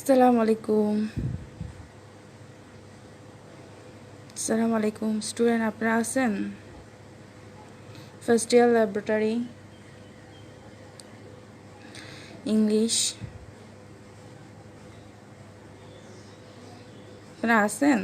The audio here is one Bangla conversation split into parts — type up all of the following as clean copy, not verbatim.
আসসালামু আলাইকুম। আসসালামু আলাইকুম স্টুডেন্ট, আপনারা আছেন? ফার্স্ট ইয়ার ল্যাবরেটরি ইংলিশ, আপনারা আছেন?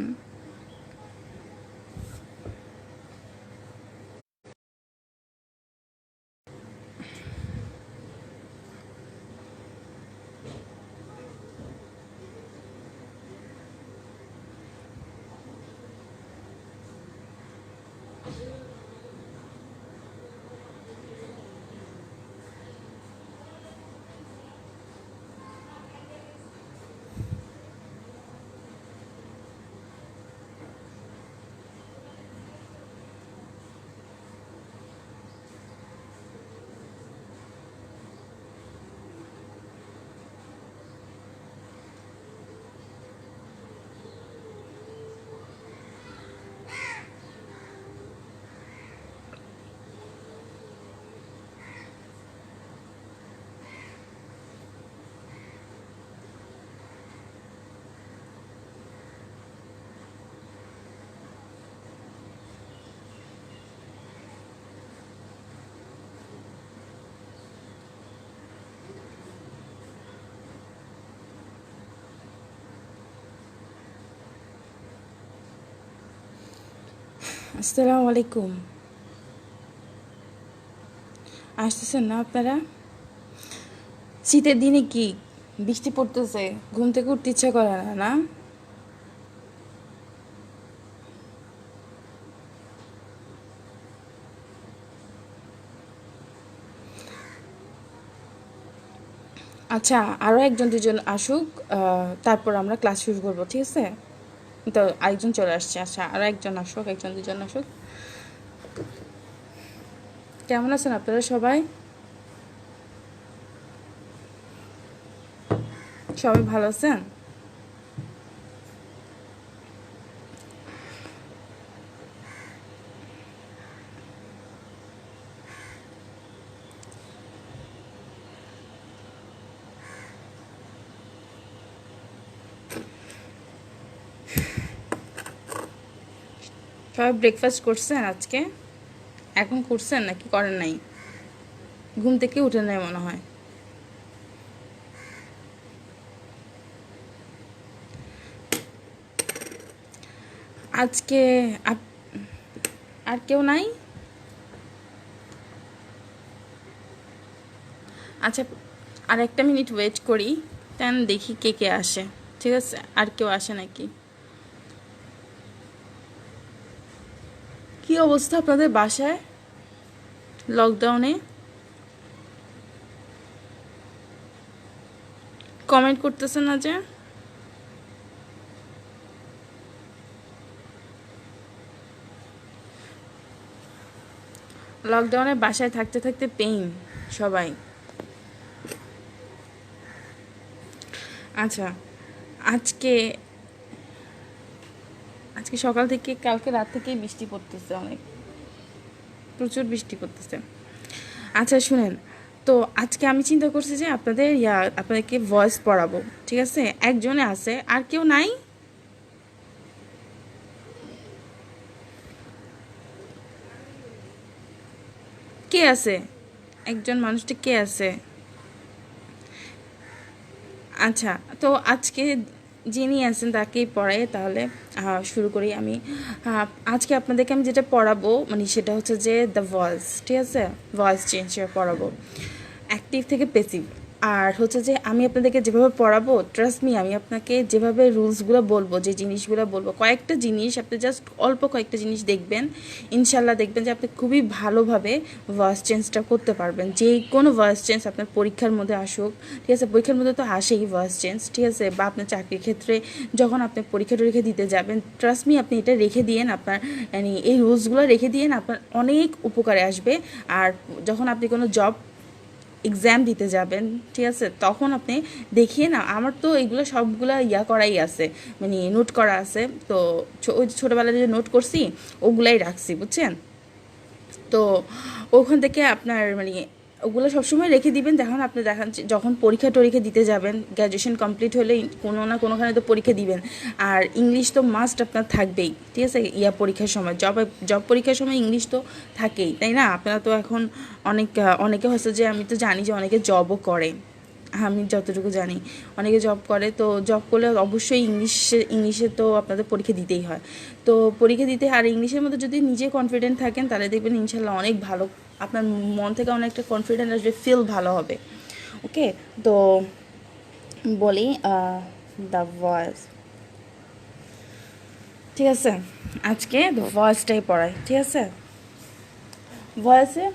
আসসালামু আলাইকুম। আসতেছেন না আপনারা? শীতের দিনে কি বৃষ্টি পড়তেছে, ঘুম থেকে উঠতে ইচ্ছা করে না, না? আচ্ছা, আরও একজন দুজন আসুক, তারপর আমরা ক্লাস শুরু করবো, ঠিক আছে? তো আরেকজন চলে আসছে। আচ্ছা, আরও একজন আসুক, একজন দুজন আসুক। কেমন আছেন আপনারা সবাই? সবাই ভালো আছেন? সবাই ব্রেকফাস্ট করছেন আজকে? এখন করছেন নাকি করেন নাই? ঘুম থেকে উঠে নাই মনে হয়। আজকে আর কেউ নাই? আচ্ছা, আর একটা মিনিট ওয়েট করি, দেন দেখি কে কে আসে। ঠিক আছে, আর কেউ আসে নাকি? কি অবস্থা আপনাদের বাসায় লকডাউনে? কমেন্ট করতেছে না যে? লকডাউনে বাসায় থাকতে থাকতে পেইন সবাই। আচ্ছা, আজকে আজকে সকাল থেকে কালকে রাত থেকেই বৃষ্টি পড়তেছে, অনেক প্রচুর বৃষ্টি পড়তেছে। আচ্ছা শুনেন, তো আজকে আমি চিন্তা করছি যে আপনাদেরকে ভয়েস পড়াবো, ঠিক আছে? একজনে আছে, আর কেউ নাই? কে আছে? একজন মানুষটা কে আছে? আচ্ছা, তো আজকে যিনি আছেন তাকেই পড়াই তাহলে। শুরু করি আমি। আজকে আপনাদেরকে আমি যেটা পড়াবো মানে সেটা হচ্ছে যে দ্য ভয়েস, ঠিক আছে? ভয়েস চেঞ্জ পড়াবো, অ্যাক্টিভ থেকে পেসিভ। আর হচ্ছে যে আমি আপনাদেরকে যেভাবে পড়াবো, ট্রাস্ট মি, আমি আপনাকে যেভাবে রুলসগুলো বলবো, যে জিনিসগুলো বলবো, কয়েকটা জিনিস আপনি জাস্ট অল্প কয়েকটা জিনিস দেখবেন, ইনশাল্লাহ দেখবেন যে আপনি খুবই ভালোভাবে ভয়েস চেঞ্জটা করতে পারবেন। যে কোনো ভয়েস চেঞ্জ আপনার পরীক্ষার মধ্যে আসুক, ঠিক আছে? পরীক্ষার মধ্যে তো আসেই ভয়েস চেঞ্জ, ঠিক আছে? বা আপনার চাকরির ক্ষেত্রে যখন আপনি পরীক্ষা টরীক্ষা দিতে যাবেন, ট্রাস্ট মি, আপনি এটা রেখে দিয়েন, আপনার মানে এই রুলসগুলো রেখে দিয়েন, আপনার অনেক উপকারে আসবে। আর যখন আপনি কোনো জব এক্সাম দিতে যাবেন, ঠিক আছে, তখন আপনি দেখিয়ে না, আমার তো এগুলো সবগুলো করাই আছে, মানে নোট করা আছে। তো ওই ছোটোবেলায় যে নোট করছি ওগুলাই রাখছি, বুঝছেন? তো ওখান থেকে আপনার মানে ওগুলো সবসময় রেখে দিবেন। দেখুন আপনি দেখান যখন পরীক্ষা দিতে যাবেন, গ্র্যাজুয়েশন কমপ্লিট হলে কোনো না কোনোখানে তো পরীক্ষা দিবেন, আর ইংলিশ তো মাস্ট আপনার থাকবেই, ঠিক আছে? পরীক্ষার সময়, জব পরীক্ষার সময় ইংলিশ তো থাকেই, তাই না? আপনারা তো এখন অনেকে হচ্ছে যে, আমি তো জানি যে অনেকে জবও করে, আমি যতটুকু জানি অনেকে জব করে, তো জব করলে অবশ্যই ইংলিশে তো আপনাদের পরীক্ষা দিতেই হয়। তো পরীক্ষা দিতে, আর ইংলিশের মধ্যে যদি নিজে কনফিডেন্ট থাকেন তাহলে দেখবেন ইনশাল্লাহ অনেক ভালো, আপনার মন থেকে অনেকটা কনফিডেন্ট আসবে, ফিল ভালো হবে। ওকে, তো বলি দ্য ভয়েস, ঠিক আছে? আজকে ভয়েসটাই পড়াই, ঠিক আছে? ভয়েসে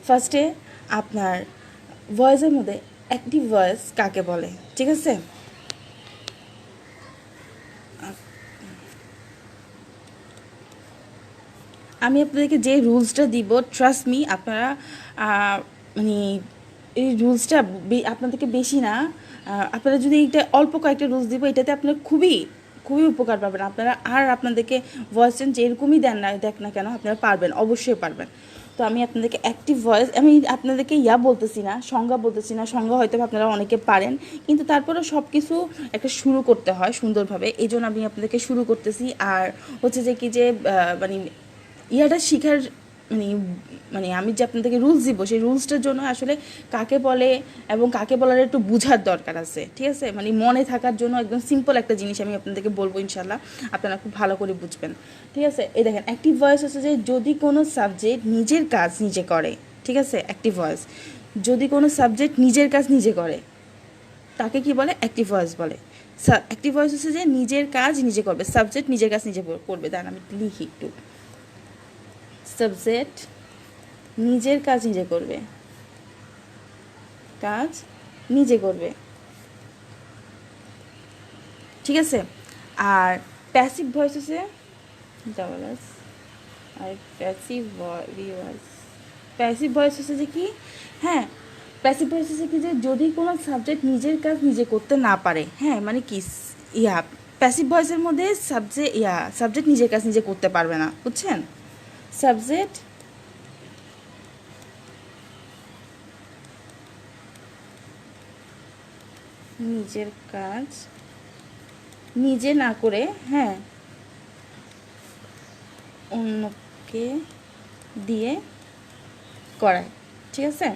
ফার্স্টে আপনার ভয়েসের মধ্যে অ্যাক্টিভ ভয়েস কাকে বলে, ঠিক আছে? আমি আপনাদেরকে যে রুলসটা দিব, ট্রাস্ট মি, আপনারা মানে এই রুলসটা আপনাদেরকে বেশি না, আপনারা যদি এটা অল্প কয়েকটা রুলস দিব, এটাতে আপনারা খুবই খুবই উপকার পাবেন আপনারা। আর আপনাদেরকে ভয়েস চেঞ্জ যেরকমই দেখ না কেন, আপনারা পারবেন, অবশ্যই পারবেন। তো আমি আপনাদেরকে অ্যাক্টিভ ভয়েস, আমি আপনাদেরকে বলতেছি না, সংজ্ঞা বলতেছি না, সংজ্ঞা হয়তো আপনারা অনেকে পারেন, কিন্তু তারপরেও সব কিছু একটা শুরু করতে হয় সুন্দরভাবে, এই জন্য আমি আপনাদেরকে শুরু করতেছি। আর হচ্ছে যে কি যে মানে শিখার, মানে মানে আমি যে আপনাদেরকে রুলস দিব, সেই রুলসটার জন্য আসলে কাকে বলে এবং কাকে বলার একটু বোঝার দরকার আছে, ঠিক আছে? মানে মনে থাকার জন্য একদম সিম্পল একটা জিনিস আমি আপনাদেরকে বলবো, ইনশাল্লাহ আপনারা খুব ভালো করে বুঝবেন, ঠিক আছে? এই দেখেন, অ্যাক্টিভ ভয়েস হচ্ছে যে যদি কোনো সাবজেক্ট নিজের কাজ নিজে করে, ঠিক আছে? অ্যাক্টিভ ভয়েস, যদি কোনো সাবজেক্ট নিজের কাজ নিজে করে তাকে কি বলে? অ্যাক্টিভ ভয়েস বলে। অ্যাক্টিভ ভয়েস হচ্ছে যে নিজের কাজ নিজে করবে, সাবজেক্ট নিজের কাজ নিজে করবে। দাঁড়ান আমি লিখি একটু, সাবজেক্ট নিজের কাজ নিজে করবে, কাজ নিজে করবে, ঠিক আছে? আর প্যাসিভ ভয়েস হচ্ছে ডাবল এস, আর প্যাসিভ ভয়েস হচ্ছে যে কি, হ্যাঁ, প্যাসিভ ভয়েস হচ্ছে কি যে যদি কোনো সাবজেক্ট নিজের কাজ নিজে করতে না পারে, হ্যাঁ, মানে কি ইয়া প্যাসিভ ভয়েসের মধ্যে সাবজেক্ট নিজের কাজ নিজে করতে পারবে না, বুঝছেন? সাবজেক্ট নিজের কাজ নিজে না করে, হ্যাঁ, অন্যকে দিয়ে করায়, ঠিক আছে?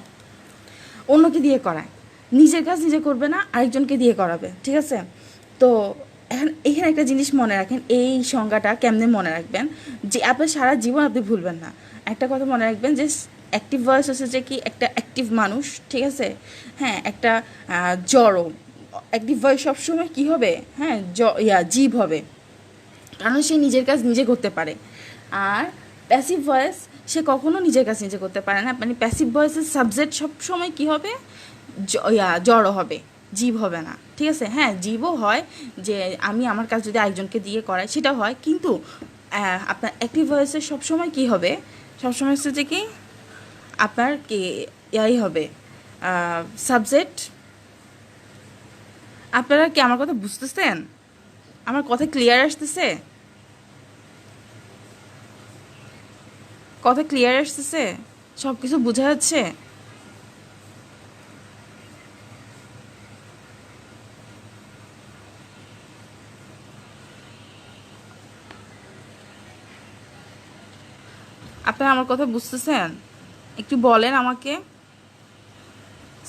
অন্যকে দিয়ে করায়, নিজের কাজ নিজে করবে না, আরেকজনকে দিয়ে করাবে, ঠিক আছে? তো এখানে একটা জিনিস মনে রাখেন, এই সংজ্ঞাটা কেমনে মনে রাখবেন যে আপনার সারা জীবন আপনি ভুলবেন না। একটা কথা মনে রাখবেন যে অ্যাক্টিভ ভয়েস হচ্ছে যে কি একটা অ্যাক্টিভ মানুষ, ঠিক আছে? হ্যাঁ, একটা জড় অ্যাক্টিভ ভয়েস সবসময় কী হবে, হ্যাঁ, জীব হবে, কারণ সে নিজের কাজ নিজে করতে পারে। আর প্যাসিভ ভয়েস, সে কখনো নিজের কাজ নিজে করতে পারে না, মানে প্যাসিভ ভয়েসের সাবজেক্ট সবসময় কী হবে, জড়ো হবে, জীব হবে না, ঠিক আছে? হ্যাঁ, জীবও হয়, যে আমি আমার কাজ যদি আরেকজনকে দিয়ে করাই সেটা হয়, কিন্তু আপনার অ্যাক্টিভ ভয়েসের সবসময় কী হবে, সবসময় হচ্ছে যে কি আপনার কি হবে, সাবজেক্ট। আপনারা কি আমার কথা বুঝতেছেন? আমার কথা ক্লিয়ার আসতেছে? কথা ক্লিয়ার আসতেছে? সব কিছু বোঝা যাচ্ছে? আপনারা আমার কথা বুঝতেছেন? একটু বলেন আমাকে,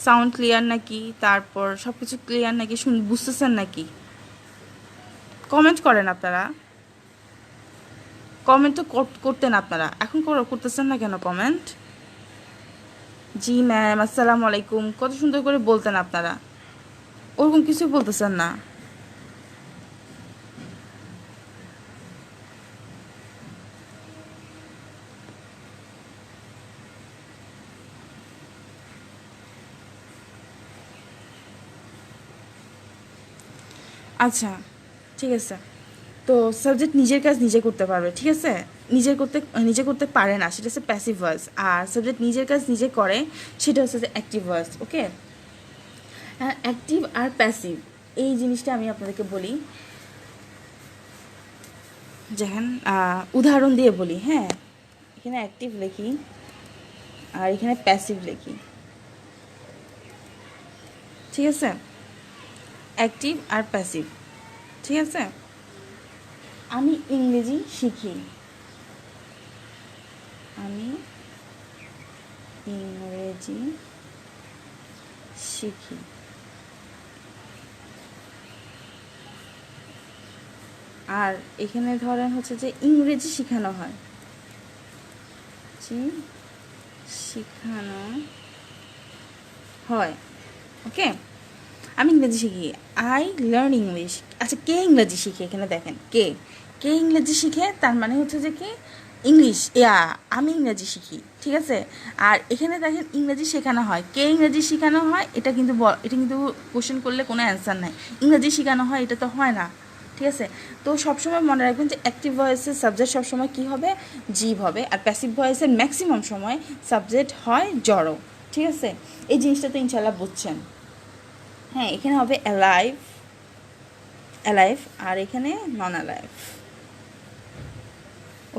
সাউন্ড ক্লিয়ার নাকি, তারপর সব কিছু ক্লিয়ার নাকি, বুঝতেছেন নাকি? কমেন্ট করেন আপনারা, কমেন্ট তো করতেন আপনারা, এখন করতেছেন না কেন কমেন্ট? জি ম্যাম, আসসালামু আলাইকুম, কত সুন্দর করে বলতেন আপনারা, ওরকম কিছু বলতেছেন না। আচ্ছা, ঠিক আছে। তো সাবজেক্ট নিজের কাজ নিজে করতে পারবে, ঠিক আছে? নিজে করতে পারে না, সেটা হচ্ছে প্যাসিভ ভয়েস। আর সাবজেক্ট নিজের কাজ নিজে করে, সেটা হচ্ছে যে অ্যাক্টিভ ভয়েস। ওকে, অ্যাক্টিভ আর প্যাসিভ এই জিনিসটা আমি আপনাদেরকে বলি, যেখানে উদাহরণ দিয়ে বলি, হ্যাঁ, এখানে অ্যাক্টিভ লিখি আর এখানে প্যাসিভ লিখি, ঠিক আছে, অ্যাক্টিভ আর প্যাসিভ। ঠিক আছে, আমি ইংরেজি শিখি, আমি ইংরেজি শিখি। আর এখানে ধরেন হচ্ছে যে ইংরেজি শেখানো হয়, শেখানো হয়। ওকে, আমি ইংরেজি শিখি, আই লার্ন ইংলিশ। আচ্ছা, কে ইংরেজি শিখে, এখানে দেখেন কে কে ইংরেজি শিখে, তার মানে হচ্ছে যে কি ইংলিশ, আমি ইংরেজি শিখি। ঠিক আছে, আর এখানে দেখেন ইংরেজি শেখানো হয়, কে ইংরেজি শেখানো হয়, এটা কিন্তু কোশ্চেন করলে কোনো অ্যান্সার নাই। ইংরেজি শেখানো হয় এটা তো হয় না। ঠিক আছে, তো সবসময় মনে রাখবেন যে অ্যাক্টিভ ভয়েসের সাবজেক্ট সবসময় কী হবে, জীব হবে, আর প্যাসিভ ভয়েসের ম্যাক্সিমাম সময় সাবজেক্ট হয় জড়ো। ঠিক আছে, এই জিনিসটা তো ইনশাল্লাহ বুঝছেন। হ্যাঁ, এখানে হবে অ্যালাইভ, অ্যালাইভ, আর এখানে নন অ্যালাইভ।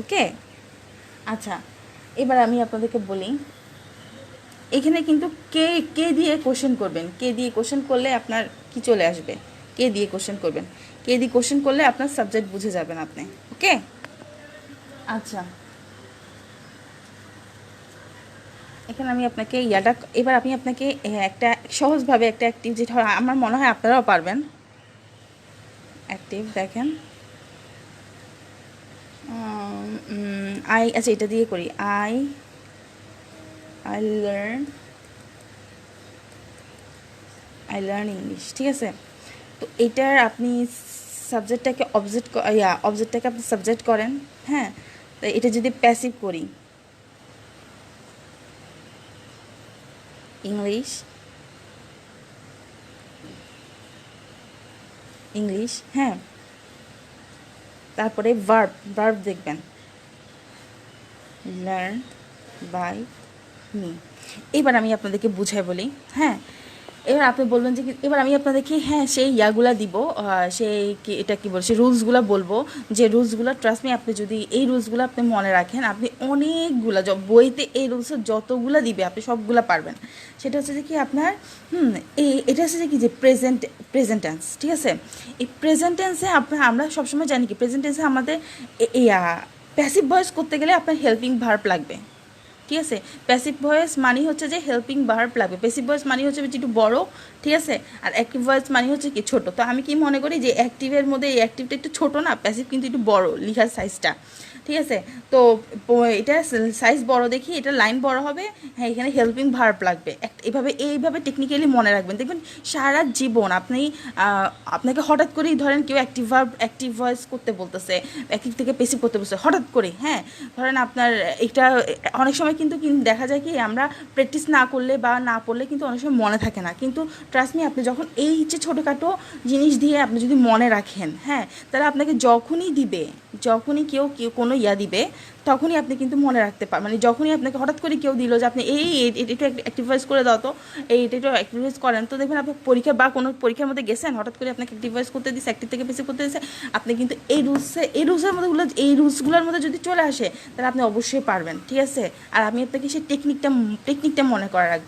ওকে, আচ্ছা, এবার আমি আপনাদেরকে বলি, এখানে কিন্তু কে কে দিয়ে কোশ্চেন করবেন, কে দিয়ে কোশ্চেন করলে আপনার কি চলে আসবে, কে দিয়ে কোশ্চেন করবেন, কে দিয়ে কোশ্চেন করলে আপনার সাবজেক্ট বুঝে যাবেন আপনি। ওকে, আচ্ছা, এখানে আমি আপনাকে এবার আমি আপনাকে একটা সহজভাবে একটা অ্যাক্টিভ, যেটা আমার মনে হয় আপনারাও পারবেন। অ্যাক্টিভ দেখেন, আচ্ছা এটা দিয়ে করি, আই লার্ন ইংলিশ। ঠিক আছে, তো এটার আপনি সাবজেক্টটাকে অবজেক্টটাকে আপনি সাবজেক্ট করেন। হ্যাঁ, তো এটা যদি প্যাসিভ করি, ইংলিশ, হ্যাঁ, তারপরে ভার্ব দেখবেন, লার্ন বাই মি। এবার আমি আপনাদেরকে বুঝাই বলি। হ্যাঁ, এবার আপনি বলবেন যে এবার আমি আপনাদেরকে সেই ইয়াগুলা দিব, সেই এটা কি বল, সেই রুলসগুলো বলবো, যে রুলসগুলো ট্রাস্ট মি, আপনি যদি এই রুলসগুলো আপনি মনে রাখেন, আপনি অনেকগুলা বইতে এই রুলসের যতগুলো দিবে আপনি সবগুলো পারবেন। সেটা হচ্ছে যে কি আপনার এটা হচ্ছে যে কি যে প্রেজেন্ট টেন্স। ঠিক আছে, এই প্রেজেন্ট টেন্সে আমরা সবসময় জানি কি প্রেজেন্ট টেন্সে আমাদের প্যাসিভ ভয়েস করতে গেলে আপনার হেল্পিং ভার্ব লাগবে। ঠিক আছে, প্যাসিভ ভয়েস মানে হচ্ছে যে হেল্পিং ভার্ব লাগবে, প্যাসিভ ভয়েস মানে হচ্ছে একটু বড়। ঠিক আছে, আর অ্যাক্টিভ ভয়েস মানে হচ্ছে কি ছোট। তো আমি কি মনে করি যে অ্যাক্টিভের মধ্যে এই অ্যাক্টিভটা একটু ছোট না, প্যাসিভ কিন্তু একটু বড় লিখার সাইজটা। ঠিক আছে, তো এটা সাইজ বড় দেখি, এটা লাইন বড় হবে। হ্যাঁ, এখানে হেল্পিং ভার্ব লাগবে। এইভাবে টেকনিক্যালি মনে রাখবেন, দেখবেন সারা জীবন আপনাকে হঠাৎ করেই ধরেন কেউ অ্যাক্টিভ ভয়েস করতে বলতেছে, অ্যাক্টিভ থেকে প্যাসিভ করতে বলতেছে হঠাৎ করে। হ্যাঁ, ধরেন আপনার এটা অনেক সময় কিন্তু দেখা যায় কি আমরা প্র্যাকটিস না করলে বা না পড়লে কিন্তু অনেক সময় মনে থাকে না। কিন্তু ট্রাস্ট মি, আপনি যখন এই যে ছোটোখাটো জিনিস দিয়ে আপনি যদি মনে রাখেন, হ্যাঁ, তাহলে আপনাকে যখনই কেউ কোনো দিবে, তখনই আপনি কিন্তু মনে রাখতে পারেন। মানে যখনই আপনাকে হঠাৎ করে কেউ দিল যে আপনি এটা অ্যাক্টিভাইজ করে দাও, তো এটা অ্যাক্টিভাইজ করেন, তো দেখবেন আপনি পরীক্ষা বা কোনো পরীক্ষার মধ্যে গেছেন, হঠাৎ করে আপনাকে অ্যাক্টিভাইজ করতে দিচ্ছে, অ্যাক্টিভ থেকে বেশি করতে দিচ্ছে, আপনি কিন্তু এই রুলসগুলোর মধ্যে যদি চলে আসে, তাহলে আপনি অবশ্যই পারবেন। ঠিক আছে, আর আমি আপনাকে সেই টেকনিকটা মনে করার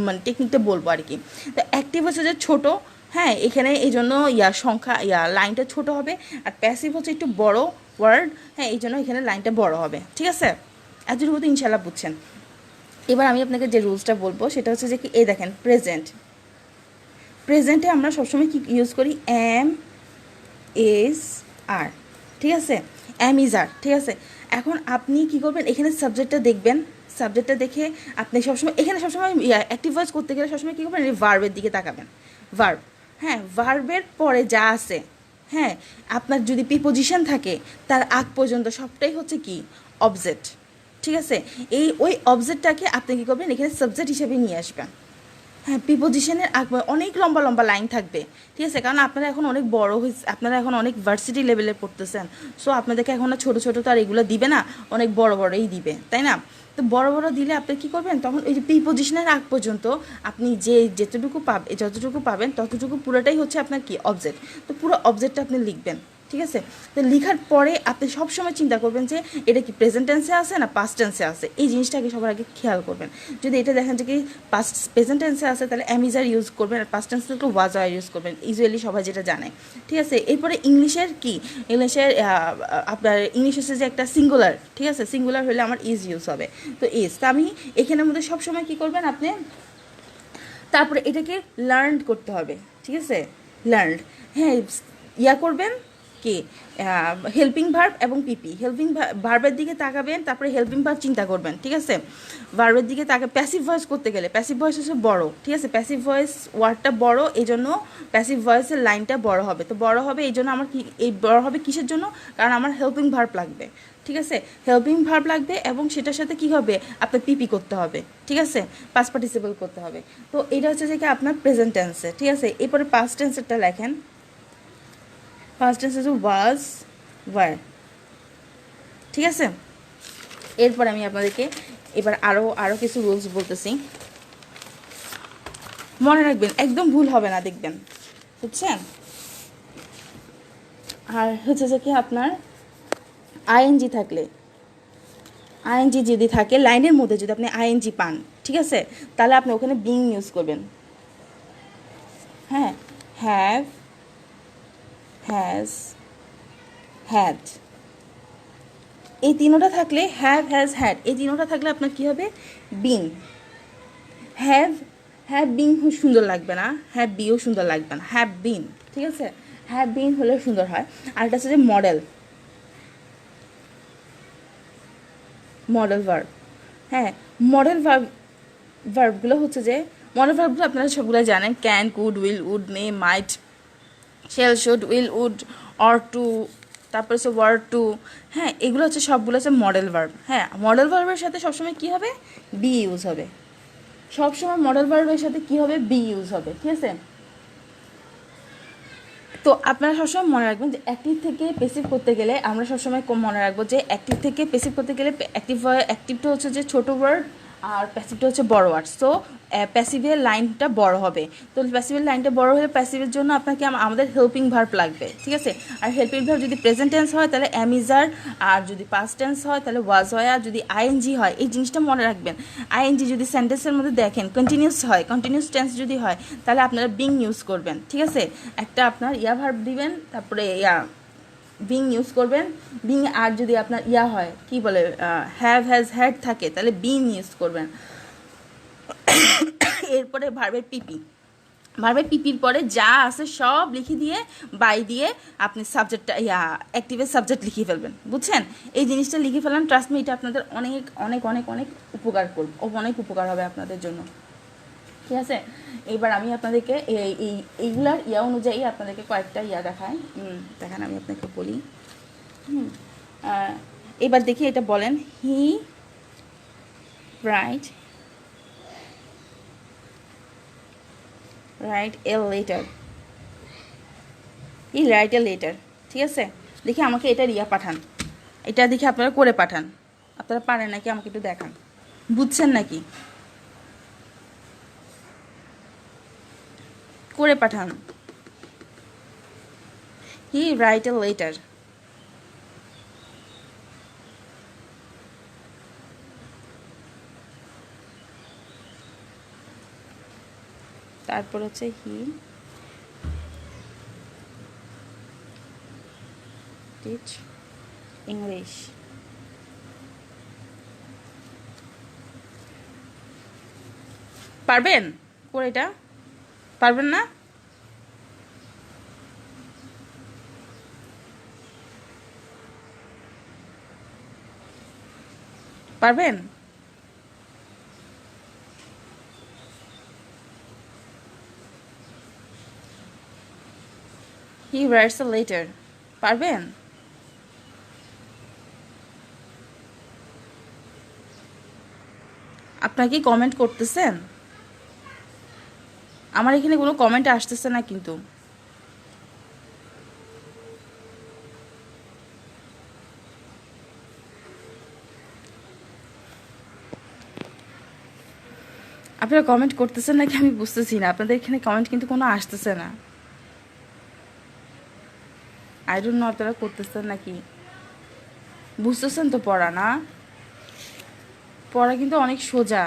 মানে টেকনিকটা বলবো আর কি। তো অ্যাক্টিভ হচ্ছে যে ছোটো, হ্যাঁ, এখানে এই জন্য লাইনটা ছোট হবে, আর প্যাসিভ হচ্ছে একটু বড় ওয়ার্ড। হ্যাঁ, এই জন্য এখানে লাইনটা বড় হবে। ঠিক আছে, এতটুকু তো ইনশাল্লাহ বুঝছেন। এবার আমি আপনাকে যে রুলসটা বলবো সেটা হচ্ছে যে কি এই দেখেন, প্রেজেন্টে আমরা সবসময় কি ইউজ করি, এম ইজ আর। ঠিক আছে, এম ইজ আর। ঠিক আছে, এখন আপনি কি করবেন, এখানে সাবজেক্টটা দেখবেন, সাবজেক্টটা দেখে আপনি সবসময় অ্যাক্টিভ ভয়েস করতে গেলে সবসময় কী করবেন, ভার্বের দিকে তাকাবেন, ভার্ব। হ্যাঁ, ভার্বের পরে যা আছে, হ্যাঁ, আপনার যদি প্রিপোজিশন থাকে তার আগ পর্যন্ত সবটাই হচ্ছে কি অবজেক্ট। ঠিক আছে, ওই অবজেক্টটাকে আপনি কী করবেন, এখানে সাবজেক্ট হিসেবে নিয়ে আসবেন। হ্যাঁ, প্রিপোজিশনের অনেক লম্বা লম্বা লাইন থাকবে। ঠিক আছে, কারণ আপনারা এখন অনেক বড় হয়েছে, আপনারা এখন অনেক ভার্সিটি লেভেলে পড়তেছেন। সো আপনাদেরকে এখন আর ছোটো ছোটো তো আর এগুলো দিবে না, অনেক বড় বড়ই দিবে, তাই না? তো বড় বড় দিলে আপনি কী করবেন, তখন ওই যে প্রিপোজিশনের আগ পর্যন্ত আপনি যতটুকু পাবেন ততটুকু পুরোটাই হচ্ছে আপনার কি অবজেক্ট। তো পুরো অবজেক্টটা আপনি লিখবেন। ঠিক আছে? তো লেখার পরে আপনি সবসময় চিন্তা করবেন যে এটা কি প্রেজেন্ট টেন্সে আছে না পাস্ট টেন্সে আছে, এই জিনিসটাকে সবার আগে খেয়াল করবেন। যদি এটা দেখেন যে কি প্রেজেন্ট টেন্সে আছে তাহলে অ্যামিজার ইউজ করবেন, আর পাস্ট টেন্সে একটু ওয়াজ আর ইউজ করবেন, ইউজুয়ালি সবাই যেটা জানে। ঠিক আছে? এরপরে ইংলিশের কি, ইংলিশের আপনার ইংলিশের যে একটা সিঙ্গুলার, ঠিক আছে, সিঙ্গুলার হলে আমার ইজ ইউজ হবে, তো ইজ। তো আমি এখানের মধ্যে সবসময় কী করবেন আপনি, তারপরে এটাকে লার্ন করতে হবে। ঠিক আছে? লার্ন, হ্যাঁ, ইয়া করবেন কি হেল্পিং ভার্ব এবং পিপি। হেল্পিং ভার্বের দিকে তাকাবেন, তারপরে হেল্পিং ভার্ব চিন্তা করবেন। ঠিক আছে? ভার্বের দিকে তাকে প্যাসিভ ভয়েস করতে গেলে প্যাসিভ ভয়েস হচ্ছে বড়। ঠিক আছে? প্যাসিভ ভয়েস ওয়ার্ডটা বড়, এই জন্য প্যাসিভ ভয়েসের লাইনটা বড় হবে। তো বড় হবে এই জন্য আমার কি, এই বড় হবে কিসের জন্য, কারণ আমার হেল্পিং ভার্ব লাগবে। ঠিক আছে? হেল্পিং ভার্ব লাগবে এবং সেটার সাথে কি হবে, আপনার পিপি করতে হবে। ঠিক আছে? পাস্ট পার্টিসিপল করতে হবে। তো এটা হচ্ছে যে কি আপনার প্রেজেন্ট টেন্সে। ঠিক আছে? এরপরে পাস্ট টেন্সেরটা লেখেন। ফার্স্ট টেন্স হচ্ছে ওয়াজ, ওয়ার। ঠিক আছে? এরপর আমি আপনাদেরকে এবার আরও কিছু রুলস বলতেছি, মনে রাখবেন, একদম ভুল হবে না, দেখবেন, বুঝছেন? আর হচ্ছে যে কি আপনার আইএনজি থাকলে, আইএনজি যদি থাকে লাইনের মধ্যে, যদি আপনি আইএনজি পান, ঠিক আছে, তাহলে আপনি ওখানে বিং ইউজ করবেন। হ্যাঁ, হ্যাভ, হ্যাজ, হ্যাড, এই তিনোটা থাকলে, হ্যাভ, হ্যাজ, হ্যাড, এই তিনোটা থাকলে আপনার কী হবে, বিন। হ্যাভ, হ্যাভ বিন সুন্দর লাগবে না, হ্যাভ বিও সুন্দর লাগবে না, হ্যাভ বিন। ঠিক আছে? হ্যাভ বিন হলে সুন্দর হয়। আর এটা হচ্ছে যে মডেল, মডেল ভার্ব। হ্যাঁ, মডেল ভার্বগুলো হচ্ছে যে, মডেল ভার্বগুলো আপনারা সবগুলো জানেন, can, could, will, would, may, might, shall, should, will, would, or to, তারপর হচ্ছে ওয়ার টু। হ্যাঁ, এগুলো হচ্ছে সবগুলো হচ্ছে মডেল ভার্ব। হ্যাঁ, মডেল ভার্বের সাথে সবসময় কী হবে, বি ইউজ হবে। সবসময় মডেল ভার্বের সাথে কী হবে, বি ইউজ হবে। ঠিক আছে? তো আপনারা সবসময় মনে রাখবেন যে অ্যাক্টিভ থেকে পেসিভ করতে গেলে আমরা সবসময় মনে রাখবো যে অ্যাক্টিভ থেকে পেসিভ করতে গেলে অ্যাক্টিভটা হচ্ছে যে ছোটো ওয়ার্ড আর প্যাসিভটা হচ্ছে বড় ওয়ার্ড। সো প্যাসিভের লাইনটা বড় হবে। তো প্যাসিভের লাইনটা বড় হলে প্যাসিভের জন্য আপনাকে আমাদের হেল্পিং ভার্ব লাগবে। ঠিক আছে? আর হেল্পিং ভার্ব যদি প্রেজেন্ট টেন্স হয় তাহলে অ্যামিজার, আর যদি পাস্ট টেন্স হয় তাহলে ওয়াজ হয়, আর যদি আইএনজি হয়, এই জিনিসটা মনে রাখবেন, আইএনজি যদি সেন্টেন্সের মধ্যে দেখেন কন্টিনিউস হয়, কন্টিনিউস টেন্স যদি হয়, তাহলে আপনারা বিং ইউজ করবেন। ঠিক আছে? একটা আপনার ইয়া ভার্ব দিবেন, তারপরে বিং ইউজ করবেন, বিং। আর যদি আপনার ইয়া হয়, কি বলে, হ্যাভ, হ্যাজ, হ্যাড থাকে, তাহলে বিং ইউজ করবেন। এরপরে ভার্বের পিপি, ভার্বের পিপির পরে যা আছে সব লিখে দিয়ে বাই দিয়ে আপনি সাবজেক্টটা অ্যাক্টিভের সাবজেক্ট লিখে ফেলবেন। বুঝছেন? এই জিনিসটা লিখে ফেলান, ট্রাস্ট মি, এটা আপনাদের অনেক অনেক অনেক অনেক উপকার করবে, অনেক উপকার হবে আপনাদের জন্য। ঠিক আছে? এবার আমি আপনাদেরকে এইগুলার ইয়া অনুযায়ী আপনাদেরকে কয়েকটা দেখাই, দেখান, আমি আপনাকে বলি। এবার দেখি, এটা বলেন, he write a letter, he write a letter. ঠিক আছে? দেখি আমাকে এটা পাঠান, এটা দেখি আপনারা করে পাঠান, আপনারা পারেন নাকি আমাকে একটু দেখান, বুঝছেন নাকি, করে পাঠান। He write a letter. তারপর হচ্ছে হি টিচ ইংলিশ। পারবেন করে এটা? পারবেন না? পারবেন? হি রাইটস আ লেটার, পারবেন? আপনারা কি কমেন্ট করতেছেন? আমার এখানে কোনো কমেন্ট আসতেছে না কিন্তু। আপনারা কমেন্ট করতেছেন নাকি আমি বুঝতেছি না, আপনাদের এখানে কমেন্ট কিন্তু কোনো আসতেছে না। আই ডোন্ট নো আপনারা করতেছেন নাকি, বুঝতেছেন তো পড়া না? পড়া কিন্তু অনেক সোজা।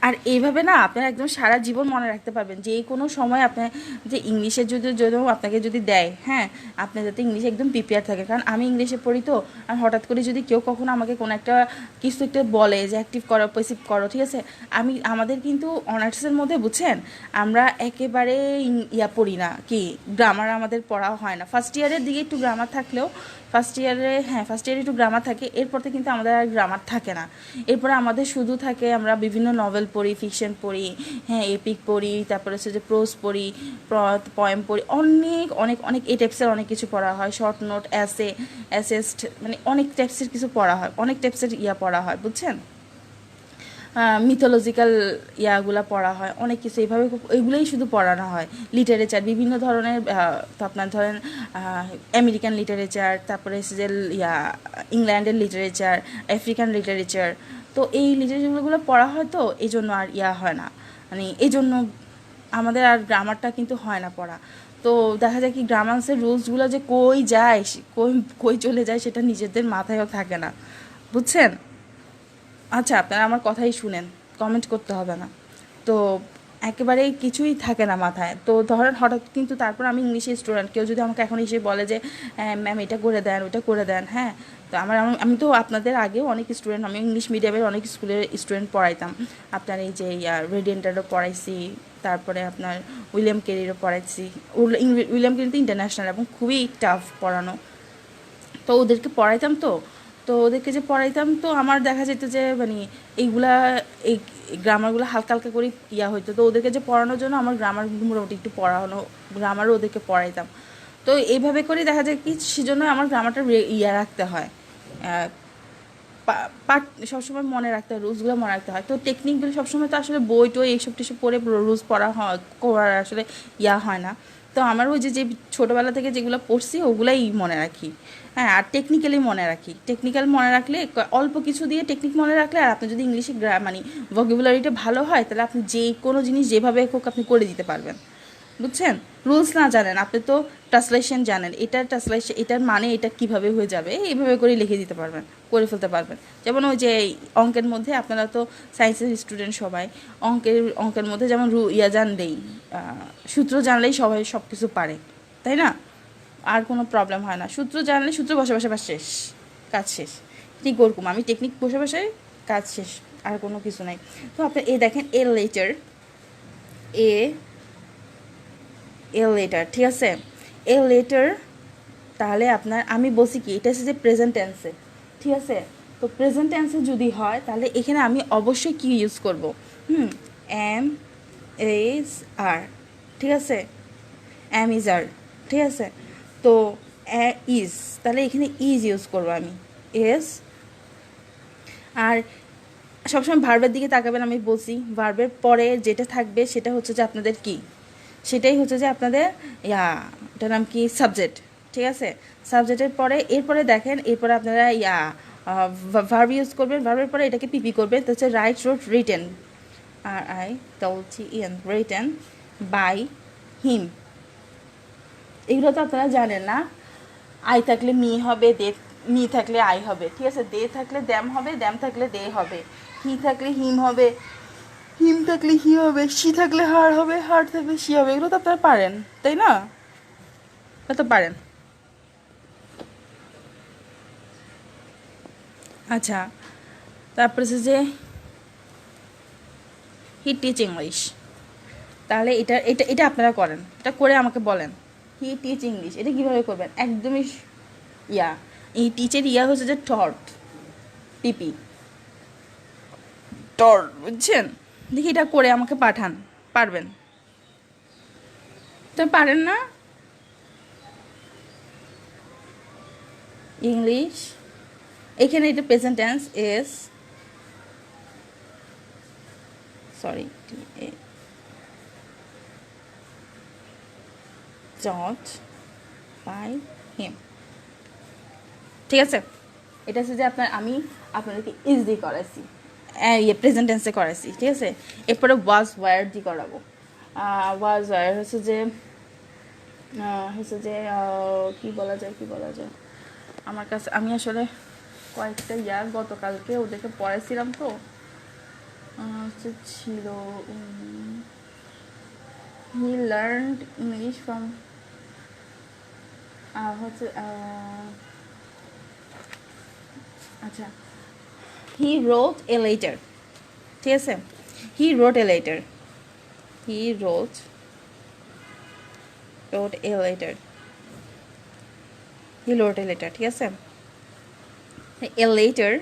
আর এইভাবে না আপনারা একদম সারা জীবন মনে রাখতে পারবেন, যে কোনো সময় আপনার যে ইংলিশের যদি যদি আপনাকে যদি দেয়, হ্যাঁ, আপনি যাতে ইংলিশে একদম প্রিপেয়ার থাকে। কারণ আমি ইংলিশে পড়ি তো, আর হঠাৎ করে যদি কেউ কখনো আমাকে কোনো একটা কিছু একটা বলে যে অ্যাক্টিভ করো, প্যাসিভ করো, ঠিক আছে, আমাদের কিন্তু অনার্সের মধ্যে বুঝছেন আমরা একেবারে ইয়া পড়ি না, কি গ্রামার আমাদের পড়া হয় না। ফার্স্ট ইয়ারের দিকে একটু গ্রামার থাকলেও, ফার্স্ট ইয়ারে একটু গ্রামার থাকে, এরপর থেকে কিন্তু আমাদের আর গ্রামার থাকে না। এরপরে আমাদের শুধু থাকে আমরা বিভিন্ন নভেল পড়ি, ফিকশন পড়ি, হ্যাঁ, এপিক পড়ি, তারপরে হচ্ছে যে প্রোজ পড়ি, পয়েম পড়ি, অনেক অনেক অনেক এই টাইপসের অনেক কিছু পড়া হয়, শর্ট নোট, অ্যাসেস্ট, মানে অনেক টাইপসের কিছু পড়া হয়, অনেক টাইপসের পড়া হয়, বুঝছেন? মিথোলজিক্যাল ইয়াগুলা পড়া হয়, অনেক কিছু এইভাবে এগুলোই শুধু পড়ানো হয়। লিটারেচার বিভিন্ন ধরনের, তো আপনার ধরেন আমেরিকান লিটারেচার, তারপরে হচ্ছে যে ইংল্যান্ডের লিটারেচার, আফ্রিকান লিটারেচার, তো এই লিটারেচারগুলো পড়া হয়, তো এই জন্য আর হয় না, মানে এই জন্য আমাদের আর গ্রামারটা কিন্তু হয় না পড়া। তো দেখা যায় কি গ্রামার্সের রুলসগুলো যে কই যায়, কই কই চলে যায় সেটা নিজেদের মাথায়ও থাকে না, বুঝছেন? আচ্ছা, আপনারা আমার কথাই শুনেন, কমেন্ট করতে হবে না। তো একেবারেই কিছুই থাকে না মাথায়। তো ধরেন হঠাৎ কিন্তু তারপর আমি ইংলিশের স্টুডেন্ট, কেউ যদি আমাকে এখন এসে বলে যে ম্যাম এটা করে দেন, ওটা করে দেন, হ্যাঁ, তো আমি তো আপনাদের আগেও অনেক স্টুডেন্ট, আমি ইংলিশ মিডিয়ামের অনেক স্কুলের স্টুডেন্ট পড়াইতাম। আপনার এই যে রেডিয়েন্টারও পড়াইছি, তারপরে আপনার উইলিয়াম কেরিরও পড়াইছি। উইলিয়াম কেরি তো ইন্টারন্যাশনাল এবং খুবই টাফ পড়ানো। তো ওদেরকে পড়াইতাম, তো ওদেরকে যে পড়াইতাম, তো আমার দেখা যেত যে মানে এইগুলা, এই গ্রামারগুলো হালকা হালকা করে হইতো। তো ওদেরকে যে পড়ানোর জন্য আমার গ্রামার মোটামুটি একটু পড়ানো, গ্রামারও ওদেরকে পড়াইতাম। তো এইভাবে করে দেখা যায় কি সেজন্য আমার গ্রামারটা রাখতে হয়, পার্ট সবসময় মনে রাখতে হয়, রুলসগুলো মনে রাখতে হয়। তো টেকনিকগুলো সবসময় তো আসলে বই টই এইসব টিসব পড়ে রুলস পড়া হয়, করার আসলে হয় না। তো আমার ওই যে ছোটোবেলা থেকে যেগুলো পড়ছি ওগুলাই মনে রাখি, হ্যাঁ। আর টেকনিক্যালি মনে রাখি, টেকনিক্যাল মনে রাখলে অল্প কিছু দিয়ে টেকনিক মনে রাখলে, আর আপনি যদি ইংলিশে মানে ভোকাবুলারিটা ভালো হয়, তাহলে আপনি যে কোনো জিনিস যেভাবে হোক আপনি করে দিতে পারবেন, বুঝছেন? রুলস না জানেন, আপনি তো ট্রান্সলেশন জানেন, এটার ট্রান্সলেশন, এটার মানে এটা কিভাবে হয়ে যাবে, এইভাবে করে লিখে দিতে পারবেন, করে ফেলতে পারবেন। যেমন ওই যে অঙ্কের মধ্যে আপনারা তো সায়েন্সের স্টুডেন্ট সবাই, অঙ্কের মধ্যে যেমন জানলেই, সূত্র জানলেই সবাই সব কিছু পারে, তাই না? আর কোনো প্রবলেম হয় না, সূত্র জানলে সূত্র বসে বসে শেষ, কাজ শেষ। ঠিক ওরকম আমি টেকনিক বসে বসে কাজ শেষ, আর কোনো কিছু নাই। তো আপনি দেখেন এ লেটার, ঠিক আছে, লেটার। তাহলে আপনার আমি বলছি কি এটা হচ্ছে যে প্রেজেন্ট টেন্সে, ঠিক আছে। তো প্রেজেন্ট টেন্সে যদি হয় তাহলে এখানে আমি অবশ্যই কি ইউজ করব, এম ইজ আর, ঠিক আছে, এম ইজ আর, ঠিক আছে। তো ইজ, তাহলে এখানে ইজ ইউজ করবো আমি, এস। আর সবসময় ভার্বের দিকে তাকাবেন, আমি বলছি ভার্বের পরে যেটা থাকবে সেটা হচ্ছে যে আপনাদের কি, সেটাই হচ্ছে যে আপনাদের এটার নাম কি, সাবজেক্ট, ঠিক আছে। সাবজেক্টের পরে এরপরে দেখেন, এরপরে আপনারা ভার্ব ইউজ করবেন, ভার্বের পরে এটাকে পিপি করবেন, তো হচ্ছে write, wrote, written, RITEN, written by him. এগুলো তো আপনারা জানেন না, আই থাকলে মি হবে, মি থাকলে আই হবে, ঠিক আছে, দে থাকলে দ্যাম হবে, দ্যাম থাকলে দে হবে, হি থাকলে হিম হবে, হিম থাকলে হি হবে, সি থাকলে হার হবে, হার থাকলে সি হবে। এগুলো তো আপনারা পারেন, তাই না? এটা তো পারেন। আচ্ছা, তারপরে হচ্ছে যে হি টিচ ইংলিশ, তাহলে এটা এটা এটা আপনারা করেন, এটা করে আমাকে বলেন হি টিচ ইংলিশ, এটা কীভাবে করবেন? একদমই ইয়া এই টিচের হচ্ছে যে টর্ট, পিপি টর্ট, বুঝছেন? দেখি এটা করে আমাকে পাঠান, পারবেন তো? পারেন না? ইংলিশ, এখানে এটা present tense S, sorry, taught by him, ঠিক আছে। এটা হচ্ছে যে আমি আপনাদেরকে ইজ দিয়ে করাইছি, প্রেজেন্ট টেন্সে করাইছি, ঠিক আছে। এরপরে ওয়াজ ওয়ার দিয়ে করাবো। ওয়াজ ওয়ার হচ্ছে যে হচ্ছে যে কি বলা যায় কি বলা যায়, আমার কাছে আমি আসলে কয়েকটা গতকালকে ওদেরকে পড়াইছিলাম তো হচ্ছে ছিল হি লার্নড ইংলিশ ফ্রম হচ্ছে আচ্ছা হি রোট এ লেটার, ঠিক আছে, he wrote a letter, he wrote a letter, he wrote a letter, ঠিক আছে। A letter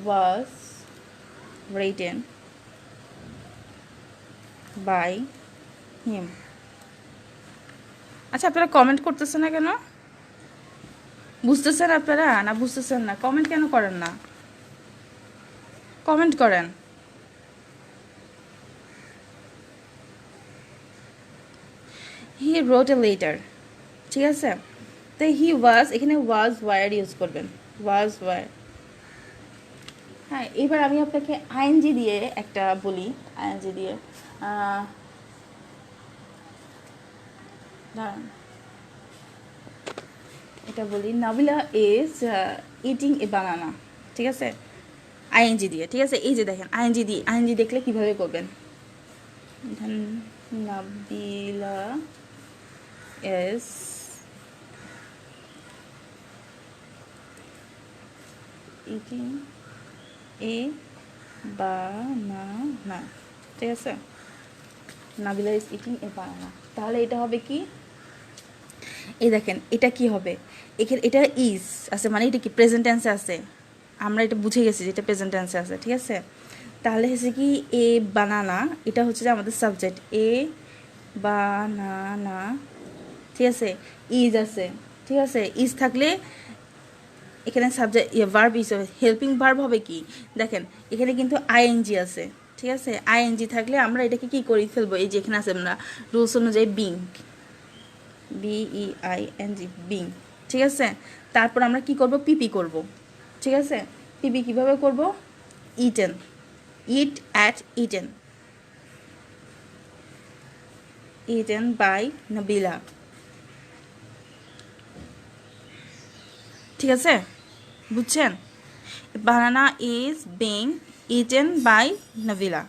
was written by him. আচ্ছা আপনারা কমেন্ট করতেছেন না কেন? বুঝতেছেন আপনারা না বুঝতেছেন না? কমেন্ট কেন করেন না? কমেন্ট করেন। হি রোট এ লেটার, ঠিক আছে। তো হি ওয়াজ, এখানে ওয়াজ ওয়ার ইউজ করবেন, ওয়াজ ওয়ার। হ্যাঁ, এবার আমি আপনাকে আইএনজি দিয়ে একটা বলি, আইএনজি দিয়ে দাঁড়ান এটা বলি, নাবিলা ইজ ইটিং এ বানানা, ঠিক আছে, আইএনজি দিয়ে, ঠিক আছে। এই যে দেখেন আইএনজি দিয়ে, আইএনজি দেখলে কিভাবে করবেন, নাবিলা ইজ ইটিং এ বানানা, ঠিক আছে, নাবিলা ইজ ইটিং এ বানানা। তাহলে এটা হবে কি, এই দেখেন এটা কি হবে, এখানে এটা ইজ আছে মানে এটা কি প্রেজেন্ট টেন্সে আছে, আমরা এটা বুঝে গেছি যে এটা প্রেজেন্ট টেন্সে আছে, ঠিক আছে। তাহলে হচ্ছে কি এ বানানা, এটা হচ্ছে যে আমাদের সাবজেক্ট, এ বানানা, ঠিক আছে, ইজ আছে, ঠিক আছে। ইজ থাকলে এখানে সাবজেক্ট ভার্ব হিসেবে হেল্পিং ভার্ব হবে কি, দেখেন এখানে কিন্তু আইএনজি আছে, ঠিক আছে। আইএনজি থাকলে আমরা এটাকে কি করে ফেলবো, এই যে এখানে আছে আমরা রুলস অনুযায়ী বিং, বিইআইএনজি, বিং, ঠিক আছে। তারপর আমরা কি করব, পিপি করব, ঠিক আছে। পিপি কিভাবে করব, eaten, eat ate eaten, eaten by Nabila, ঠিক আছে, বুঝছেন। Banana is being eaten by Nabila,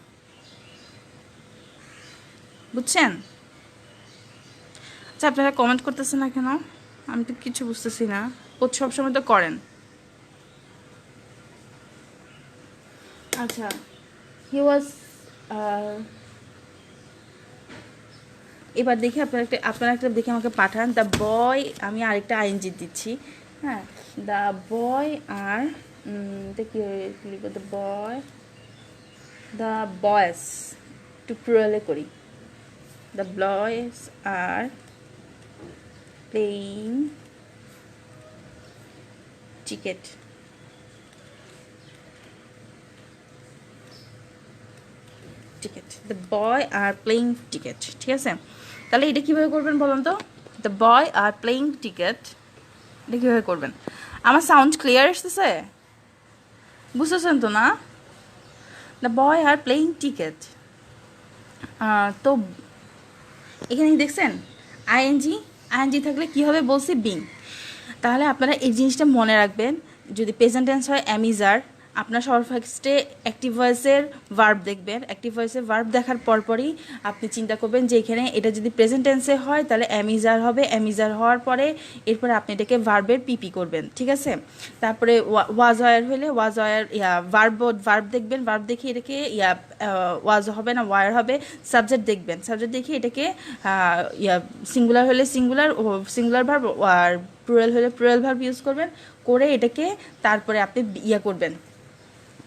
বুঝছেন। আচ্ছা আপনারা কমেন্ট করতেছেন না কেন? আমি তো কিছু বুঝতেছি না, ও সবসময় তো করেন। আচ্ছা হি ওয়াজ, এবার দেখি আপনারা একটা দেখে আমাকে পাঠান, দ্য বয়, আমি আরেকটা আইএনজি দিচ্ছি, হ্যাঁ, দ্য বয় আর এটা কী লিখব, দ্য বয়েস একটু প্লুরালে করি, দ্য বয়েস are playing ticket, ticket, the boy are playing ticket, ঠিক আছে। তাহলে এটা কীভাবে করবেন বলুন তো, the boy are playing ticket, এটা কীভাবে করবেন? আমার সাউন্ড ক্লিয়ার আসতেছে? বুঝতেছেন তো না? The boy are playing ticket, তো এখানে দেখছেন আইএনজি, আইএনজি থাকলে কী হবে বলছি, বিং। তাহলে আপনারা এই জিনিসটা মনে রাখবেন, যদি প্রেজেন্ট টেন্স হয় অ্যামিজার, আপনার সবার ফার্স্টে অ্যাক্টিভ ভয়েসের ভার্ব দেখবেন, অ্যাক্টিভ ভয়েসের ভার্ব দেখার পরপরই আপনি চিন্তা করবেন যে এখানে এটা যদি প্রেজেন্ট টেন্সে হয় তাহলে অ্যামিজার হবে, অ্যামিজার হওয়ার পরে এরপরে আপনি এটাকে ভার্বের পিপি করবেন, ঠিক আছে। তারপরে ওয়াজ ওয়ার হলে ওয়াজ ওয়ার ভার্ব দেখবেন, ভার্ব দেখে এটাকে ওয়াজ হবে না ওয়ার হবে, সাবজেক্ট দেখবেন, সাবজেক্ট দেখে এটাকে সিঙ্গুলার হলে সিঙ্গুলার ভার্ব, আর প্লুরাল হলে প্লুরাল ভার্ব ইউজ করবেন, করে এটাকে তারপরে আপনি করবেন,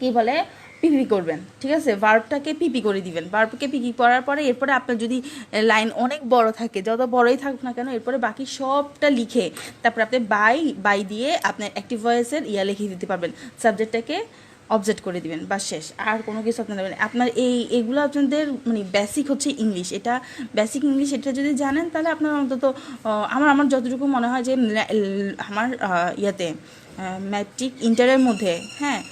কি বলে, পিপি করবেন, ঠিক আছে। ভার্বটাকে পিপি করে দিবেন, ভার্বকে পিপি করার পরে এরপরে আপনার যদি লাইন অনেক বড় থাকে, যত বড়ই থাকুক না কেন, এরপরে বাকি সবটা লিখে তারপরে আপনি বাই দিয়ে আপনার অ্যাক্টিভ ভয়েসের লিখে দিতে পারবেন, সাবজেক্টটাকে অবজেক্ট করে দিবেন, বা শেষ, আর কোনো কিছু আপনার দেবেন। আপনার এগুলো আপনাদের মানে বেসিক হচ্ছে ইংলিশ, এটা বেসিক ইংলিশ, এটা যদি জানেন তাহলে আপনার অন্তত আমার যতটুকু মনে হয় যে আমার ম্যাট্রিক ইন্টারের মধ্যে, হ্যাঁ,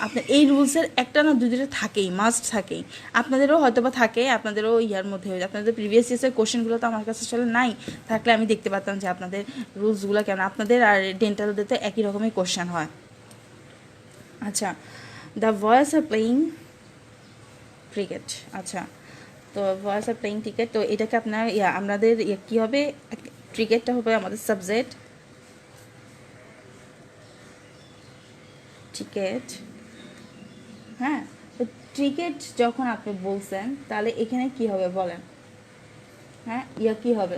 আপনার এই রুলসের একটা না দুটো থাকেই, মাস্ট থাকেই। আপনাদেরও হয়তো বা থাকে, আপনাদেরও ইয়ার মধ্যে হয়ে যায়। আপনাদের প্রিভিয়াস ইয়ার্সের কোশ্চেনগুলো তো আমার কাছে আসলে নাই, থাকলে আমি দেখতে পারতাম যে আপনাদের রুলসগুলো কেন। আপনাদের আর ডেন্টালদের একই রকমের কোশ্চেন হয়। আচ্ছা, the boys are playing cricket. আচ্ছা, তো বয়েজ আর প্লেয়িং ক্রিকেট, তো এটাকে আপনার আমাদের কী হবে, ক্রিকেটটা হবে আমাদের সাবজেক্ট, ক্রিকেট। হ্যাঁ, তো ক্রিকেট যখন আপনি বলছেন তাহলে এখানে কি হবে বলেন? হ্যাঁ, কি হবে,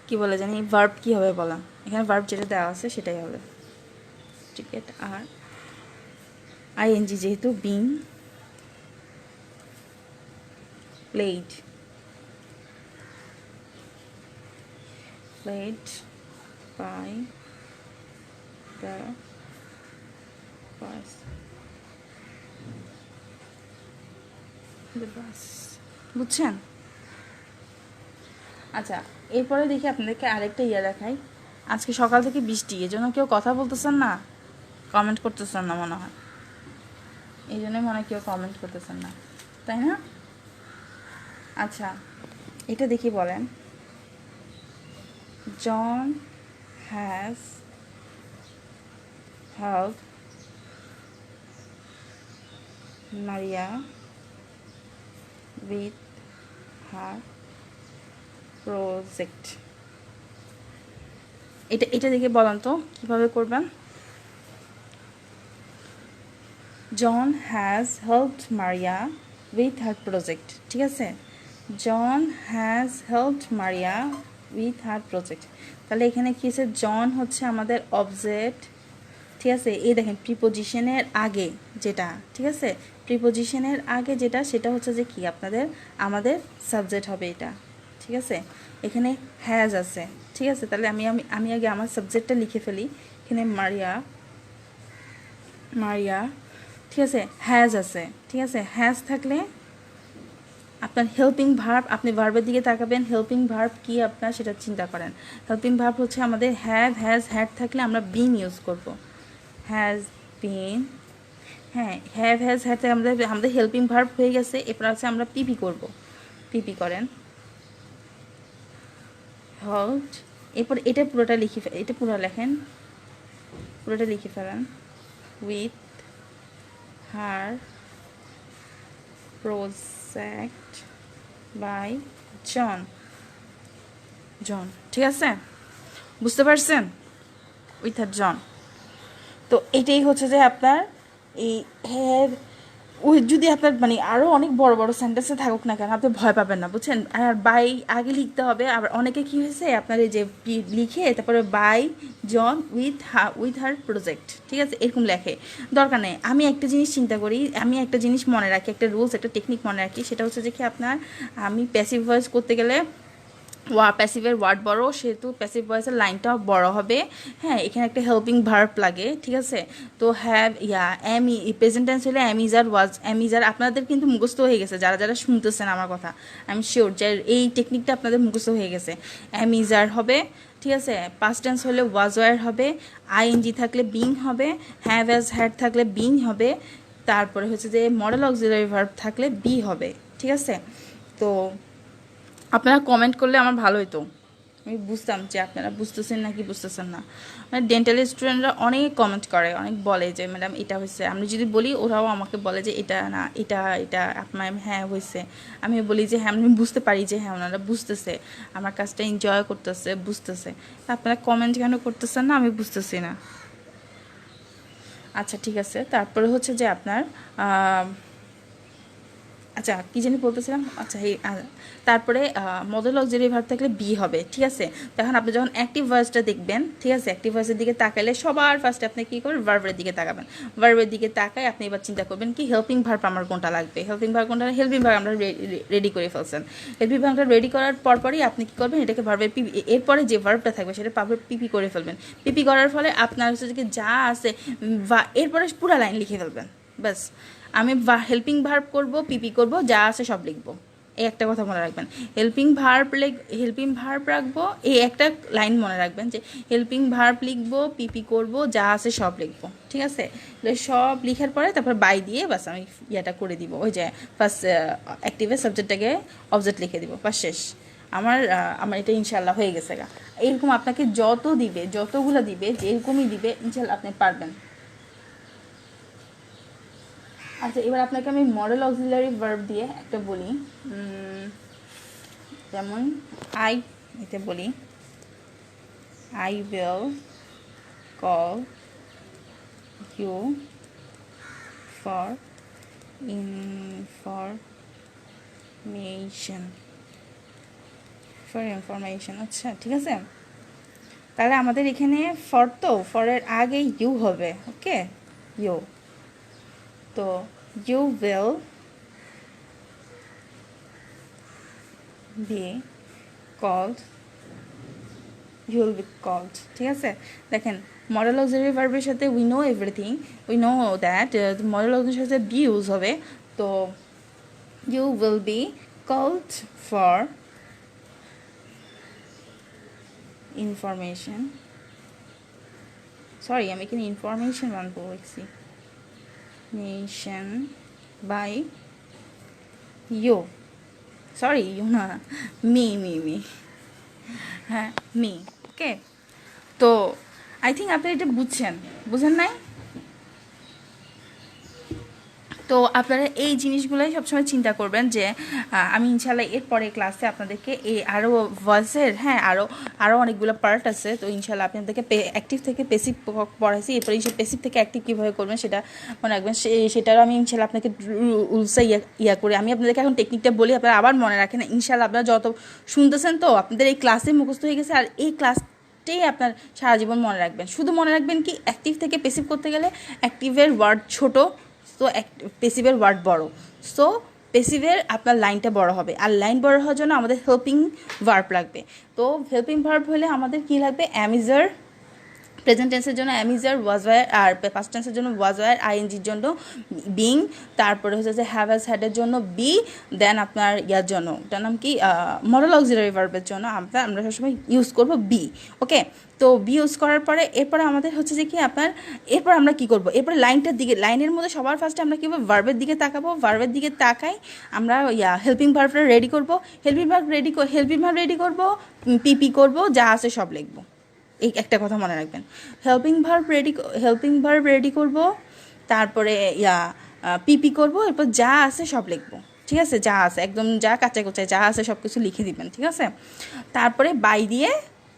কি বলে জানি, ভার্ব কি হবে বলেন? এখানে ভার্ব যেটা দেওয়া আছে সেটাই হবে ক্রিকেট। আর আইএনজি যেহেতু being played, played by the bus, বুঝছেন? আচ্ছা, এরপরে দেখি আপনাদেরকে আরেকটা দেখাই। আজকে সকাল থেকে বৃষ্টি, এজন্য কেউ কথা বলতেছেন না, কমেন্ট করতেছেন না মনে হয়, এই জন্যই মনে হয় কেউ কমেন্ট করতেছেন না, তাই না? আচ্ছা, এটা দেখি বলেন, John has help Maria with her project। এটা দেখে বলেন তো কিভাবে করবেন। John has helped Maria with her project, ঠিক আছে? John has helped Maria with her project. তাহলে এখানে কি আছে, জন হচ্ছে আমাদের অবজেক্ট, ঠিক আছে? এই দেখেন প্রিপোজিশনের আগে যেটা, ঠিক আছে, প্রিপোজিশনের আগে যেটা সেটা হচ্ছে যে কি আমাদের সাবজেক্ট হবে এটা, ঠিক আছে? এখানে হ্যাজ আছে, ঠিক আছে? তাহলে আমি আমি আমি আগে আমার সাবজেক্টটা লিখে ফেলি। এখানে মারিয়া, ঠিক আছে, হ্যাজ আছে, ঠিক আছে? হ্যাজ থাকলে আপনার হেল্পিং ভার্ব, আপনি ভার্বের দিকে তাকাবেন, হেল্পিং ভার্ব কি আপনার সেটা চিন্তা করেন। হেল্পিং ভার্ব হচ্ছে আমাদের হ্যাভ, হ্যাজ, হ্যাড থাকলে আমরা বিন ইউজ করব, হ্যাজ বিন। হ্যাঁ, হ্যাভ, হ্যাজ, হ্যাড থেকে আমাদের হেল্পিং ভার্ব হয়ে গেছে। এরপর আছে আমরা পিপি করব, পিপি করেন, হেল্পড। এরপর এটা পুরোটা এটা পুরো লেখেন, পুরোটা লিখে ফেলেন, with her project by John, ঠিক আছে? বুঝতে পারছেন? With her John. তো এটাই হচ্ছে যে আপনার এই হ্যাভ, ওই যদি আপনার মানে আরও অনেক বড় বড় সেন্টেন্সে থাকুক না কেন, আপনি ভয় পাবেন না, বুঝছেন? আর বাই আগে লিখতে হবে। আবার অনেকে কী হয়েছে, আপনার এই যে লিখে তারপরে by John with her project, ঠিক আছে, এরকম লেখে, দরকার নেই। আমি একটা জিনিস চিন্তা করি, আমি একটা জিনিস মনে রাখি, একটা রুলস, একটা টেকনিক মনে রাখি, সেটা হচ্ছে যে কি আপনার, আমি প্যাসিভ ভয়েস করতে গেলে প্যাসিভের ওয়ার্ড বড়, সেহেতু প্যাসিভ ভয়েসের লাইনটাও বড় হবে। হ্যাঁ, এখানে একটা হেল্পিং ভার্ব লাগে, ঠিক আছে? তো হ্যাভ প্রেজেন্ট টেন্স হলে অ্যামিজার ওয়াজ, অ্যামিজার আপনাদের কিন্তু মুখস্থ হয়ে গেছে, যারা যারা শুনতেছেন আমার কথা, আমি শিওর যে এই টেকনিকটা আপনাদের মুখস্থ হয়ে গেছে। অ্যামিজার হবে, ঠিক আছে? পাস্ট টেন্স হলে ওয়াজ ওয়ার হবে, আইএনজি থাকলে বিং হবে, হ্যাভ অ্যাজ হ্যাড থাকলে বিং হবে, তারপরে হচ্ছে যে মডেল অক্সিলারি ভার্ব থাকলে বি হবে, ঠিক আছে? তো আপনারা কমেন্ট করলে আমার ভালো হতো, আমি বুঝতাম যে আপনারা বুঝতেছেন নাকি বুঝতেছেন না। মানে ডেন্টাল স্টুডেন্টরা অনেক কমেন্ট করে, অনেক বলে যে ম্যাডাম এটা হয়েছে, আমি যদি বলি ওরাও আমাকে বলে যে এটা না, এটা আপনার হ্যাঁ হয়েছে। আমি বলি যে হ্যাঁ, আমি বুঝতে পারি যে হ্যাঁ ওনারা বুঝতেছে, আমার কাজটা এনজয় করতেছে, বুঝতেছে। আপনারা কমেন্ট কেন করতেছেন না আমি বুঝতেছি না। আচ্ছা, ঠিক আছে, তারপরে হচ্ছে যে আপনার আচ্ছা কী জানি বলতেছিলাম, আচ্ছা তারপরে মডেল অক্সিলারি ভার্ব থাকলে বি হবে, ঠিক আছে? তখন আপনি যখন অ্যাক্টিভ ভয়েসটা দেখবেন, ঠিক আছে, অ্যাক্টিভ ভয়েসের দিকে তাকাইলে সবার ফার্স্টে আপনি কী করবেন, ভার্বের দিকে তাকাবেন। ভার্বের দিকে তাকায় আপনি এবার চিন্তা করবেন কি হেল্পিং ভার্ব আমার কোনটা লাগবে, হেল্পিং ভার্ব কোনটা, হেল্পিং ভার্ব আমরা রেডি করে ফেলছেন। হেল্পিং ভার্বটা রেডি করার পরপরই আপনি কী করবেন, এটাকে ভার্বের পিপি, এরপরে যে ভার্বটা থাকবে সেটা ভার্বের পিপি করে ফেলবেন। পিপি করার ফলে আপনার হচ্ছে যে যা আছে এরপরে পুরো লাইন লিখে ফেলবেন, ব্যাস। আমি হেল্পিং ভার্ব করব, পিপি করব, যা আছে সব লিখব, এই একটা কথা মনে রাখবেন। হেল্পিং ভার্ব রাখবো, এই একটা লাইন মনে রাখবেন যে হেল্পিং ভার্ব লিখবো, পিপি করবো, যা আছে সব লিখবো, ঠিক আছে? সব লিখার পরে তারপর বাই দিয়ে বাস আমি ইয়াটা করে দিব, ওই যে ফার্স্ট অ্যাক্টিভের সাবজেক্টটাকে অবজেক্ট লিখে দিব, বাস শেষ। আমার এটা ইনশাল্লাহ হয়ে গেছে গা। এরকম আপনাকে যতগুলো দিবে যেরকমই দিবে ইনশাল্লাহ আপনি পারবেন। আচ্ছা, এবার আপনাকে আমি মডেল অক্সিলারি ভার্ব দিয়ে একটা বলি। যেমন এতে বলি I will call you for information. আচ্ছা, ঠিক আছে। তাহলে আমাদের এখানে ফরের আগে ইউ হবে, ওকে, ইউ। তো ইউ উইল বি কল্ড, ঠিক আছে। দেখেন, মডেল অক্সিলারি ভার্বের সাথে we know everything, we know that modal অক্সিলারির সাথে বি ইউজ হবে। তো you will be called for information, sorry আমি এখানে ইনফরমেশন বানবো, লিখছি nation by you, sorry you না, মি, হ্যাঁ মি, ওকে। তো আই থিঙ্ক আপনি এটা বুঝেন নাই? তো আপনারা এই জিনিসগুলোই সবসময় চিন্তা করবেন যে আমি ইনশাল্লাহ এরপরে ক্লাসে আপনাদেরকে আরও ভয়েসের, হ্যাঁ, আরও অনেকগুলো পার্ট আছে। তো ইনশাল্লাহ আপনাদেরকে অ্যাক্টিভ থেকে পেসিভ পড়াইছি, এরপরে পেসিভ থেকে অ্যাক্টিভ কীভাবে করবেন সেটা মনে রাখবেন। সেটারও আমি ইনশাল্লাহ আপনাকে রুলসে ইয়া করে আমি আপনাদেরকে এখন টেকনিকটা বলি, আপনারা আবার মনে রাখেন ইনশাল্লাহ। আপনারা যত শুনতেছেন তো আপনাদের এই ক্লাসে মুখস্থ হয়ে গেছে, আর এই ক্লাসটাই আপনার সারা জীবন মনে রাখবেন। শুধু মনে রাখবেন কি, অ্যাক্টিভ থেকে পেসিভ করতে গেলে অ্যাক্টিভের ওয়ার্ড ছোটো, সো পেসিভের ওয়ার্ড বড়, সো পেসিভের আপনার লাইনটা বড় হবে। আর লাইন বড় হওয়ার জন্য আমাদের হেল্পিং ভার্ব লাগবে। তো হেল্পিং ভার্ব হলে আমাদের কী লাগবে? অ্যামিজার, প্রেজেন্ট টেন্সের জন্য অ্যামিজার, ওয়াজ ওয়ার, আর পাস্ট টেন্সের জন্য ওয়াজ ওয়ার, আইএনজির জন্য বিং, তারপরে হচ্ছে যে হ্যাভ হ্যাজ হ্যাডের জন্য বি, দেন আপনার ইয়ার জন্য ওটার নাম কি, মডেল অক্সিলারি ভার্বের জন্য আমরা সবসময় ইউজ করব বি, ওকে। তো বি ইউজ করার পরে এরপরে আমাদের হচ্ছে যে কি আপনার, এরপর আমরা কী করবো, এরপরে লাইনের মধ্যে সবার ফার্স্টে আমরা কী করবো, ভার্বের দিকে তাকাবো, ভার্বের দিকে তাকাই আমরা হেল্পিং ভার্বটা রেডি করবো, হেল্পিং ভার্ব রেডি করবো, পিপি করবো, যা আছে সব লিখবো। এই একটা কথা মনে রাখবেন, হেল্পিং ভার্ব রেডি করব, তারপরে পিপি করব, এরপর যা আছে সব লিখবো, ঠিক আছে। যা আছে একদম যা কাঁচা কোচায় যা আছে সব কিছু লিখে দিবেন, ঠিক আছে। তারপরে বাই দিয়ে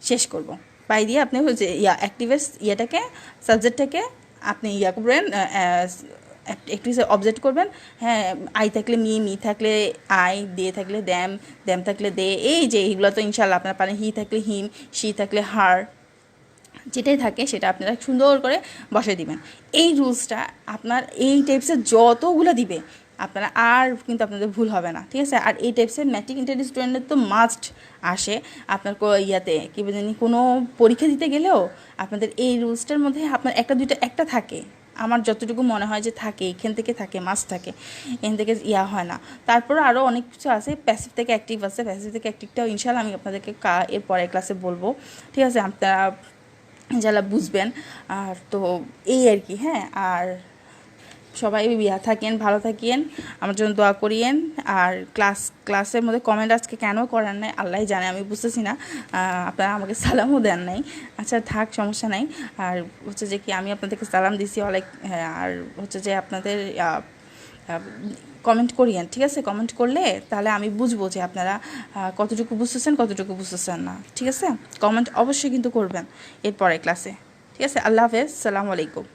শেষ করব। বাই দিয়ে আপনি হচ্ছে অ্যাক্টিভের সাবজেক্টটাকে আপনি করবেন, একটু অবজেক্ট করবেন, হ্যাঁ। আই থাকলে মি থাকলে আই, দে থাকলে দ্যাম থাকলে দে, এই যে এইগুলো তো ইনশাল্লাহ আপনারা পারেন। হি থাকলে হিম, শি থাকলে হার, যেটাই থাকে সেটা আপনারা সুন্দর করে বসে দিবেন। এই রুলসটা আপনার এই টাইপসের যতগুলো দিবে আপনারা আর কিন্তু আপনাদের ভুল হবে না, ঠিক আছে। আর এই টাইপসের ম্যাট্রিক ইন্টার স্টুডেন্টের তো মাস্ট আসে আপনার কী জানি কোনো পরীক্ষা দিতে গেলেও আপনাদের এই রুলসটার মধ্যে আপনার একটা থাকে, আমার যতটুকু মনে হয় যে থাকে, এখান থেকে থাকে, মাস্ট থাকে, এখান থেকে হয় না। তারপরে আরও অনেক কিছু আছে, প্যাসিভ থেকে অ্যাক্টিভ আছে, প্যাসিভ থেকে অ্যাক্টিভটাও ইনশাল্লাহ আমি আপনাদেরকে এর পরের ক্লাসে বলবো, ঠিক আছে। আপনারা যারা বুঝবেন। আর তো এই আর কি, হ্যাঁ। আর সবাই থাকেন, ভালো থাকেন, আমার জন্য দোয়া করিয়েন। আর ক্লাসের মধ্যে কমেন্ট আজকে কেন করার নাই আল্লাহ জানে, আমি বুঝতেছি না। আপনারা আমাকে সালামও দেন নাই, আচ্ছা থাক, সমস্যা নাই। আর হচ্ছে যে কি আমি আপনাদেরকে সালাম দিছি অনেক, হ্যাঁ। আর হচ্ছে যে আপনাদের কমেন্ট করিয়েন, ঠিক আছে। কমেন্ট করলে তাহলে আমি বুঝবো যে আপনারা কতটুকু বুঝতেছেন না, ঠিক আছে। কমেন্ট অবশ্যই কিন্তু করবেন এরপরে ক্লাসে, ঠিক আছে। আল্লাহ হাফেজ, সালামু আলাইকুম।